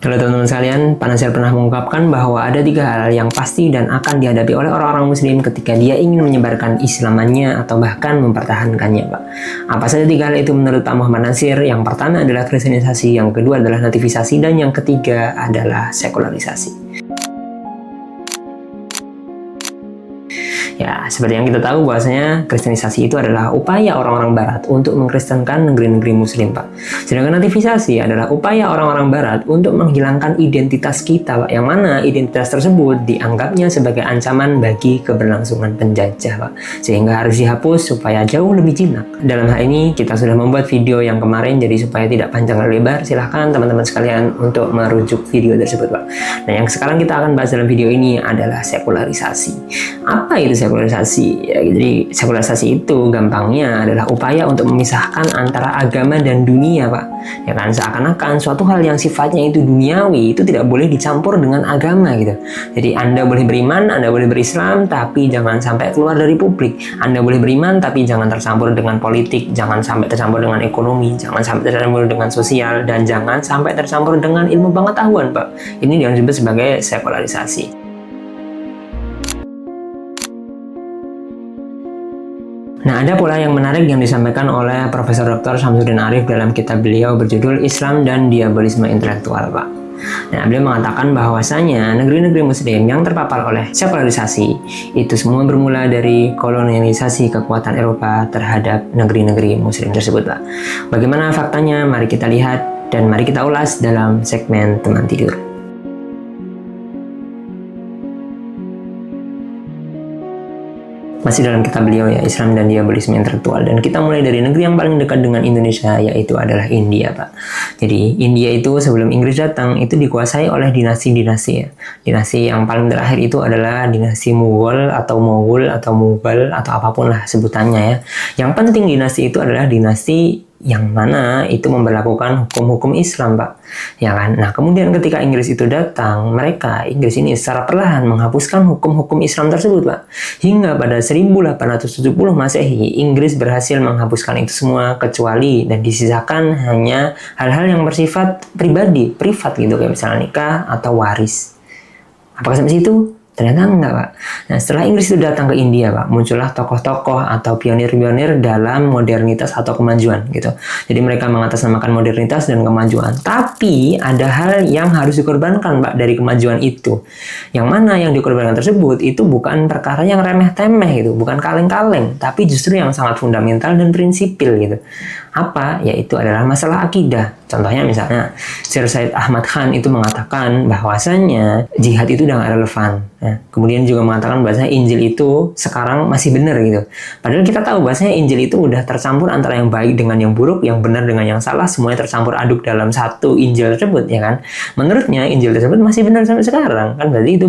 Halo teman-teman sekalian, Pak Nasir pernah mengungkapkan bahwa ada 3 hal yang pasti dan akan dihadapi oleh orang-orang muslim ketika dia ingin menyebarkan islamannya atau bahkan mempertahankannya, Pak. Apa saja 3 hal itu menurut Pak Muhammad Nasir? Yang pertama adalah kristenisasi, yang kedua adalah nativisasi, dan yang ketiga adalah sekularisasi. Ya, seperti yang kita tahu bahwasanya kristenisasi itu adalah upaya orang-orang barat untuk mengkristenkan negeri-negeri muslim, Pak. Sedangkan nativisasi adalah upaya orang-orang barat untuk menghilangkan identitas kita, Pak. Yang mana identitas tersebut dianggapnya sebagai ancaman bagi keberlangsungan penjajah, Pak. Sehingga harus dihapus supaya jauh lebih jinak. Dalam hal ini, kita sudah membuat video yang kemarin, jadi supaya tidak panjang lebar, silahkan teman-teman sekalian untuk merujuk video tersebut, Pak. Nah, yang sekarang kita akan bahas dalam video ini adalah sekularisasi. Apa itu sekularisasi? Ya, jadi sekularisasi itu gampangnya adalah upaya untuk memisahkan antara agama dan dunia, Pak. Ya kan, seakan-akan suatu hal yang sifatnya itu duniawi itu tidak boleh dicampur dengan agama gitu. Jadi Anda boleh beriman, Anda boleh berislam, tapi jangan sampai keluar dari publik. Anda boleh beriman, tapi jangan tercampur dengan politik, jangan sampai tercampur dengan ekonomi, jangan sampai tercampur dengan sosial, dan jangan sampai tercampur dengan ilmu pengetahuan, Pak. Ini yang disebut sebagai sekularisasi. Nah, ada pola yang menarik yang disampaikan oleh Profesor Dr. Samsudin Arif dalam kitab beliau berjudul Islam dan Diabolisme Intelektual, Pak. Nah, beliau mengatakan bahwasanya negeri-negeri muslim yang terpapar oleh sekularisasi itu semua bermula dari kolonialisasi kekuatan Eropa terhadap negeri-negeri muslim tersebut, Pak. Bagaimana faktanya? Mari kita lihat dan mari kita ulas dalam segmen Teman Tidur. Masih dalam kitab beliau ya, Islam dan Diabolisme Intelektual, dan kita mulai dari negeri yang paling dekat dengan Indonesia, yaitu adalah India, Pak. Jadi India itu sebelum Inggris datang itu dikuasai oleh dinasti-dinasti ya. Dinasti yang paling terakhir itu adalah dinasti Mughal atau Mughal atau Mughal atau apapun lah sebutannya ya. Yang penting dinasti itu adalah dinasti yang mana itu memberlakukan hukum-hukum Islam, Pak. Ya kan? Nah, kemudian ketika Inggris itu datang, Inggris ini secara perlahan menghapuskan hukum-hukum Islam tersebut, Pak. Hingga pada 1870 Masehi, Inggris berhasil menghapuskan itu semua kecuali dan disisakan hanya hal-hal yang bersifat pribadi, privat gitu, kayak misalnya nikah atau waris. Apakah sampai situ? Ternyata enggak, Pak. Nah, setelah Inggris itu datang ke India, Pak, muncullah tokoh-tokoh atau pionir-pionir dalam modernitas atau kemajuan gitu. Jadi mereka mengatasnamakan modernitas dan kemajuan. Tapi ada hal yang harus dikorbankan, Pak, dari kemajuan itu. Yang mana yang dikorbankan tersebut itu bukan perkara yang remeh-temeh gitu, bukan kaleng-kaleng, tapi justru yang sangat fundamental dan prinsipil gitu. Apa? Yaitu adalah masalah akidah. Contohnya misalnya Sir Said Ahmad Khan itu mengatakan bahwasanya jihad itu udah nggak relevan. Ya. Kemudian juga mengatakan bahwasanya Injil itu sekarang masih benar gitu. Padahal kita tahu bahwasanya Injil itu udah tercampur antara yang baik dengan yang buruk, yang benar dengan yang salah, semuanya tercampur aduk dalam satu Injil tersebut, ya kan? Menurutnya Injil tersebut masih benar sampai sekarang, kan? Berarti itu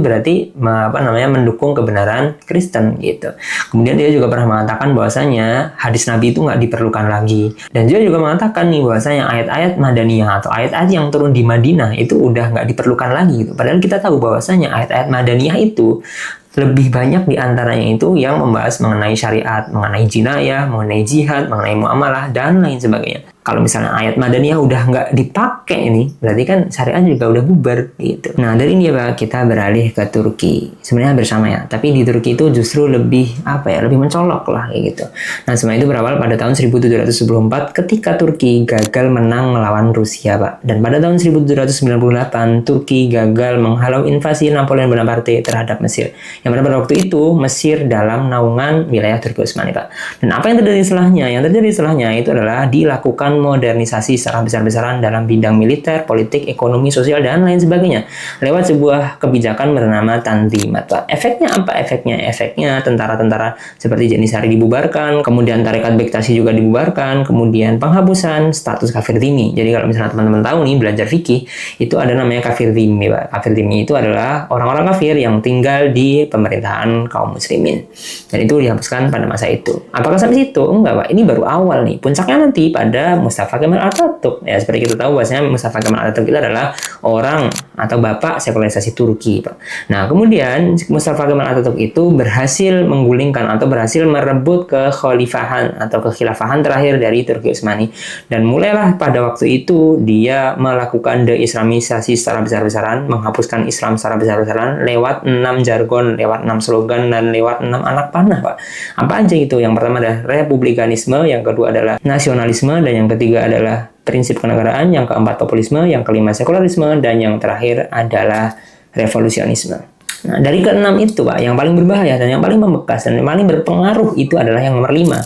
mendukung kebenaran Kristen gitu. Kemudian dia juga pernah mengatakan bahwasanya hadis Nabi itu nggak diperlukan lagi. Dan dia juga mengatakan nih bahwasanya ayat-ayat Madaniyah atau ayat-ayat yang turun di Madinah itu udah nggak diperlukan lagi gitu. Padahal kita tahu bahwasanya ayat-ayat Madaniyah itu lebih banyak diantaranya itu yang membahas mengenai syariat, mengenai jinayah, mengenai jihad, mengenai muamalah, dan lain sebagainya. Kalau misalnya ayat Madaniyah udah nggak dipakai ini, berarti kan syariat juga udah bubar gitu. Nah, dari India, Pak, kita beralih ke Turki. Sebenarnya bersama ya, tapi di Turki itu justru lebih lebih mencolok lah kayak gitu. Nah, semua itu berawal pada tahun 1774 ketika Turki gagal menang melawan Rusia, Pak. Dan pada tahun 1798 Turki gagal menghalau invasi Napoleon Bonaparte terhadap Mesir. Yang pada waktu itu Mesir dalam naungan wilayah Turki Utsmani, Pak. Dan apa yang terjadi setelahnya? Yang terjadi setelahnya itu adalah dilakukan modernisasi secara besar-besaran dalam bidang militer, politik, ekonomi, sosial, dan lain sebagainya lewat sebuah kebijakan bernama Tanzimat, Pak. Efeknya apa? Efeknya tentara-tentara seperti Janisari dibubarkan, kemudian Tarekat Bektashi juga dibubarkan, kemudian penghapusan status kafir dhimmi. Jadi kalau misalnya teman-teman tahu nih belajar fikih, itu ada namanya kafir dhimmi, Pak. Kafir dhimmi itu adalah orang-orang kafir yang tinggal di pemerintahan kaum muslimin. Dan itu dihapuskan pada masa itu. Apakah sampai situ? Enggak, Pak. Ini baru awal nih. Puncaknya nanti pada Mustafa Kemal Atatürk. Ya, seperti kita tahu bahwasanya Mustafa Kemal Atatürk itu adalah orang atau bapak sekularisasi Turki, Pak. Nah, kemudian Mustafa Kemal Atatürk itu berhasil menggulingkan atau berhasil merebut kekhalifahan atau kekhilafahan terakhir dari Turki Utsmani, dan mulailah pada waktu itu dia melakukan deislamisasi secara besar-besaran, menghapuskan Islam secara besar-besaran lewat 6 jargon, lewat 6 slogan, dan lewat 6 anak panah, Pak. Apa aja itu? Yang pertama adalah republikanisme, yang kedua adalah nasionalisme, dan yang ketiga adalah prinsip kenegaraan, yang keempat populisme, yang kelima sekularisme, dan yang terakhir adalah revolusionisme. Nah, dari keenam itu, Pak, yang paling berbahaya dan yang paling membekas dan yang paling berpengaruh itu adalah yang nomor 5.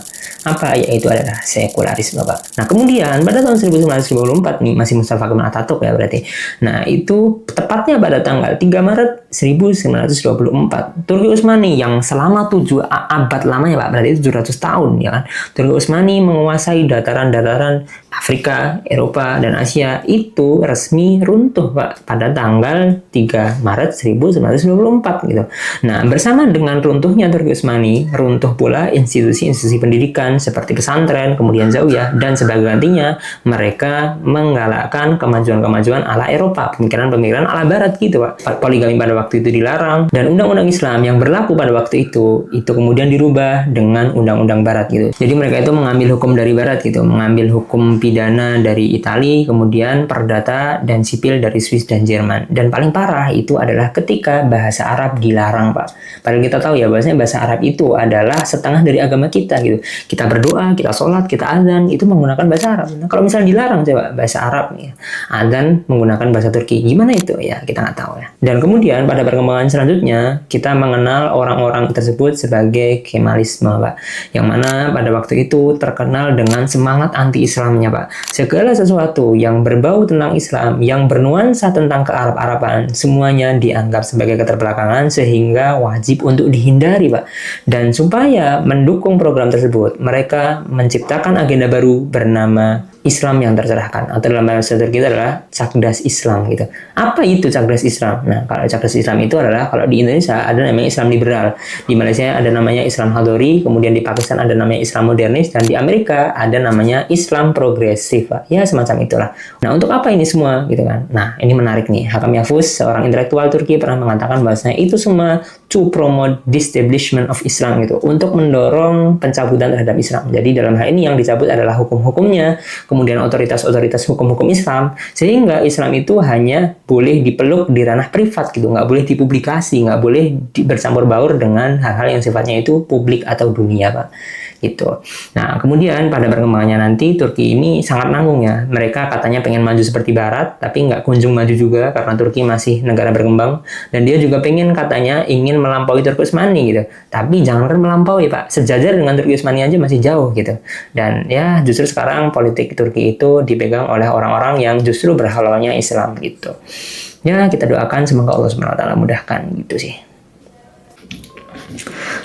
Apa? Yaitu adalah sekularisme, Pak. Nah, kemudian pada tahun 1954 nih, masih Mustafa Kemal Atatürk ya berarti. Nah, itu tepatnya pada tanggal 3 Maret 1924, Turki Utsmani yang selama 7 abad lamanya, Pak, berarti 700 tahun ya kan. Turki Utsmani menguasai dataran-dataran Afrika, Eropa, dan Asia itu resmi runtuh, Pak, pada tanggal 3 Maret 1924 gitu. Nah, bersama dengan runtuhnya Turki Utsmani, runtuh pula institusi-institusi pendidikan seperti pesantren, kemudian zawiyah, dan sebagai gantinya mereka menggalakkan kemajuan-kemajuan ala Eropa, pemikiran-pemikiran ala Barat gitu, Pak. Poligami pada waktu itu dilarang, dan undang-undang Islam yang berlaku pada waktu itu kemudian dirubah dengan undang-undang Barat gitu. Jadi mereka itu mengambil hukum dari Barat gitu, mengambil hukum pidana dari Italia, kemudian perdata dan sipil dari Swiss dan Jerman. Dan paling parah itu adalah ketika bahasa Arab dilarang, Pak. Padahal kita tahu ya bahwasanya bahasa Arab itu adalah setengah dari agama kita gitu. Kita berdoa, kita sholat, kita azan itu menggunakan bahasa Arab. Nah, kalau misalnya dilarang coba bahasa Arab nih, azan menggunakan bahasa Turki, gimana itu? Ya kita nggak tahu ya. Dan kemudian pada perkembangan selanjutnya kita mengenal orang-orang tersebut sebagai Kemalisme, Pak. Yang mana pada waktu itu terkenal dengan semangat anti-Islamnya, Pak. Segala sesuatu yang berbau tentang Islam, yang bernuansa tentang kearab-araban, semuanya dianggap sebagai keterbelakangan sehingga wajib untuk dihindari, Pak. Dan supaya mendukung program tersebut, mereka menciptakan agenda baru bernama Islam yang tercerahkan, atau dalam bahasa kita adalah Cakdas Islam gitu. Apa itu Cakdas Islam? Nah, kalau Cakdas Islam itu adalah, kalau di Indonesia ada namanya Islam liberal, di Malaysia ada namanya Islam Hadori, kemudian di Pakistan ada namanya Islam modernis, dan di Amerika ada namanya Islam progresif, Pak. Ya, semacam itulah. Nah, untuk apa ini semua gitu kan? Nah, ini menarik nih. Hakam Yafuz, seorang intelektual Turki, pernah mengatakan bahwasanya itu semua to promote establishment of Islam gitu, untuk mendorong pencabutan terhadap Islam. Jadi dalam hal ini yang dicabut adalah hukum-hukumnya, kemudian otoritas-otoritas hukum-hukum Islam, sehingga Islam itu hanya boleh dipeluk di ranah privat gitu, nggak boleh dipublikasi, nggak boleh bercampur baur dengan hal-hal yang sifatnya itu publik atau dunia, Pak. Gitu. Nah, kemudian pada perkembangannya nanti Turki ini sangat nanggung ya. Mereka katanya pengen maju seperti Barat, tapi nggak kunjung maju juga karena Turki masih negara berkembang, dan dia juga pengen katanya ingin melampaui Turki Utsmani gitu. Tapi jangankan melampaui, Pak, sejajar dengan Turki Utsmani aja masih jauh gitu. Dan ya justru sekarang politik Turki itu dipegang oleh orang-orang yang justru berhalawanya Islam gitu. Ya, kita doakan semoga Allah SWT mudahkan gitu sih.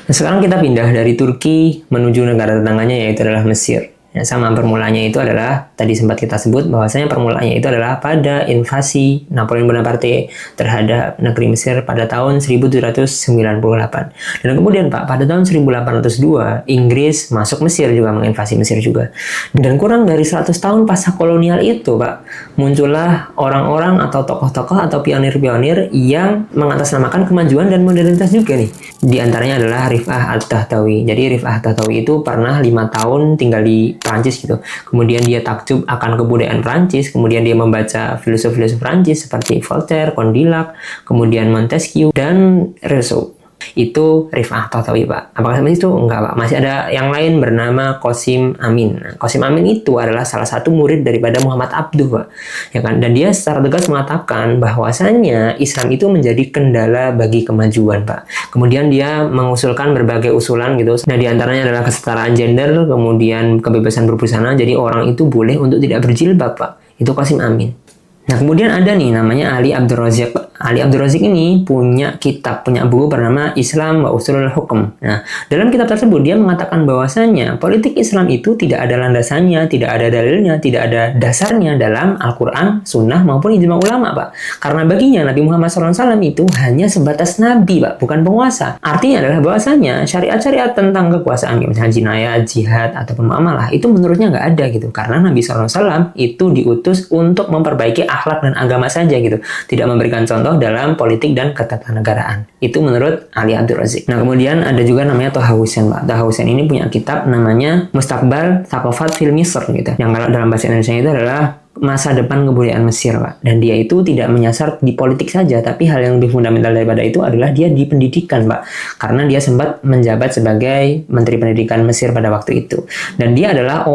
Nah, sekarang kita pindah dari Turki menuju negara tetangganya, yaitu adalah Mesir. Ya, sama permulaannya itu adalah, tadi sempat kita sebut bahwasanya permulaannya itu adalah pada invasi Napoleon Bonaparte terhadap negeri Mesir pada tahun 1798. Dan kemudian, Pak, pada tahun 1802 Inggris masuk Mesir juga, menginvasi Mesir juga. Dan kurang dari 100 tahun pasca kolonial itu, Pak, muncullah orang-orang atau tokoh-tokoh atau pionir-pionir yang mengatasnamakan kemajuan dan modernitas juga nih. Di antaranya adalah Rif'ah At-Tahtawi. Jadi Rif'ah At-Tahtawi itu pernah 5 tahun tinggal di Prancis gitu. Kemudian dia takjub akan kebudayaan Prancis, kemudian dia membaca filosof-filosof Prancis seperti Voltaire, Condillac, kemudian Montesquieu, dan Rousseau. Itu Rif'ah At-Tahtawi, Pak. Apakah sampai itu? Enggak, Pak. Masih ada yang lain bernama Qasim Amin. Nah, Qasim Amin itu adalah salah satu murid daripada Muhammad Abduh, Pak. Ya kan? Dan dia secara tegas mengatakan bahwasannya Islam itu menjadi kendala bagi kemajuan, Pak. Kemudian dia mengusulkan berbagai usulan gitu. Nah, di antaranya adalah kesetaraan gender, kemudian kebebasan berbusana. Jadi orang itu boleh untuk tidak berjilbab, Pak. Itu Qasim Amin. Nah, kemudian ada nih namanya Ali Abdul Razak Ali Abdul Razik ini punya buku bernama Islam wa Usulul Hukum. Nah, dalam kitab tersebut dia mengatakan bahwasanya politik Islam itu tidak ada landasannya, tidak ada dalilnya, tidak ada dasarnya dalam Al-Quran, Sunnah maupun ijma ulama, Pak. Karena baginya Nabi Muhammad SAW itu hanya sebatas nabi, Pak, bukan penguasa. Artinya adalah bahwasanya syariat-syariat tentang kekuasaan, misalnya jinayah, jihad ataupun muamalah itu menurutnya nggak ada gitu. Karena Nabi SAW itu diutus untuk memperbaiki akhlak dan agama saja gitu, tidak memberikan contoh dalam politik dan ketatanegaraan. Itu menurut Ali Abdul Razik. Nah, kemudian ada juga namanya Thaha Hussein, Pak. Thaha Hussein ini punya kitab namanya Mustaqbal Thaqafat fil Misr gitu. Yang kalau dalam bahasa Indonesia itu adalah masa depan kebudayaan Mesir, Pak. Dan dia itu tidak menyasar di politik saja, tapi hal yang lebih fundamental daripada itu adalah dia di pendidikan, Pak. Karena dia sempat menjabat sebagai Menteri Pendidikan Mesir pada waktu itu. Dan dia adalah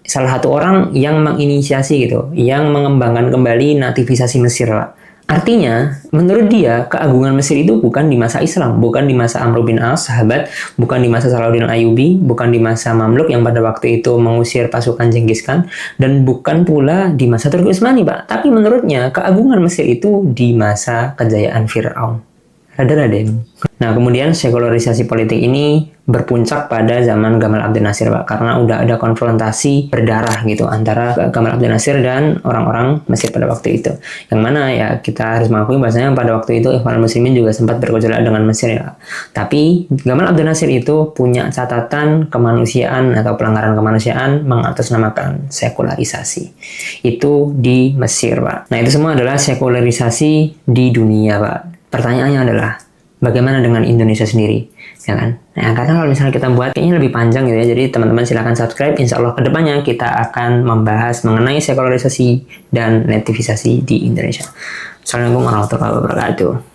salah satu orang yang menginisiasi gitu, yang mengembangkan kembali nativisasi Mesir, Pak. Artinya, menurut dia, keagungan Mesir itu bukan di masa Islam, bukan di masa Amr bin As, sahabat, bukan di masa Salahuddin Ayyubi, bukan di masa Mamluk yang pada waktu itu mengusir pasukan Genghis Khan, dan bukan pula di masa Turki Utsmani, Pak. Tapi menurutnya, keagungan Mesir itu di masa kejayaan Fir'aun. Raden. Nah, kemudian sekularisasi politik ini berpuncak pada zaman Gamal Abdel Nasir, Pak, karena udah ada konfrontasi berdarah gitu antara Gamal Abdel Nasir dan orang-orang Mesir pada waktu itu. Yang mana ya kita harus mengakui bahwasanya pada waktu itu Ikhwanul Muslimin juga sempat bergejolak dengan Mesir ya. Tapi Gamal Abdel Nasir itu punya catatan kemanusiaan atau pelanggaran kemanusiaan mengatasnamakan sekularisasi. Itu di Mesir, Pak. Nah, itu semua adalah sekularisasi di dunia, Pak. Pertanyaannya adalah, bagaimana dengan Indonesia sendiri? Ya kan? Nah, karena kalau misalnya kita buat kayaknya lebih panjang gitu ya. Jadi teman-teman silahkan subscribe. Insya Allah kedepannya kita akan membahas mengenai sekularisasi dan nativisasi di Indonesia. Assalamualaikum warahmatullahi wabarakatuh.